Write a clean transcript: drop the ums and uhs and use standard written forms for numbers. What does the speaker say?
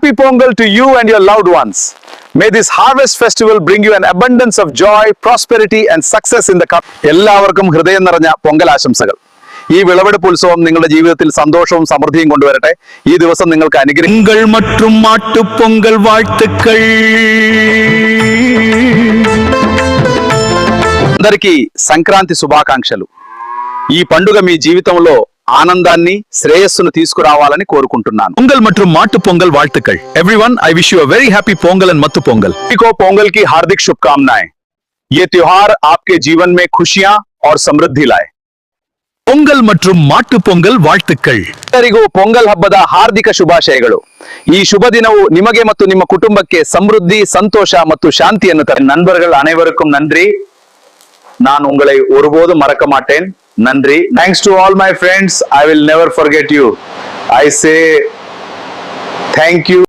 Happy Pongal to you and your loved ones. May this harvest festival bring you an abundance of joy, prosperity and success in the cup. എല്ലാവർക്കും ഹൃദയം നിറഞ്ഞ പൊങ്കൽ ആശംസകൾ. ഈ വിളവെടുപ്പ് ഉത്സവം നിങ്ങളുടെ ജീവിതത്തിൽ സന്തോഷവും സമൃദ്ധിയും കൊണ്ടുവരട്ടെ. ഈ ദിവസം നിങ്ങൾക്ക് അനുഗ്രഹങ്ങൾ மற்றும் மாட்டு பொங்கல் வாழ்த்துக்கள். అందరికీ సంక్రాంతి శుభాకాంక్షలు. ఈ పండుగ మీ జీవితంలో ఆనందాన్ని శ్రేయస్సును తీసుకురావాలని కోరుకుంటున్నాను. పొంగల్ மற்றும் మాట్టు పొంగల్ வாழ்த்துக்கள். Everyone, I wish you a very happy Pongal and Mattu Pongal. को पोंगल की हार्दिक शुभकामनाएं. ये त्योहार आपके जीवन में खुशियां और समृद्धि लाए. ಪೊಂಗಲ್ ಮತ್ತು ಮಾಟ್ಟು ಪೊಂಗಲ್ வாழ்த்துக்கள். ಎಲ್ಲರಿಗೂ ಪೊಂಗಲ್ ಹಬ್ಬದ ಹಾರ್ದಿಕ ಶುಭಾಶಯಗಳು. ಈ ಶುಭ ದಿನವು ನಿಮಗೆ ಮತ್ತು ನಿಮ್ಮ ಕುಟುಂಬಕ್ಕೆ ಸಮೃದ್ಧಿ, ಸಂತೋಷ ಮತ್ತು ಶಾಂತಿಯನ್ನು ತರಲಿ. நண்பர்கள் அனைவருக்கும் நன்றி. நான் உங்களை ஒருபோதும் மறக்க மாட்டேன். நன்றி. Thanks to all my friends. I will never forget you. I say thank you.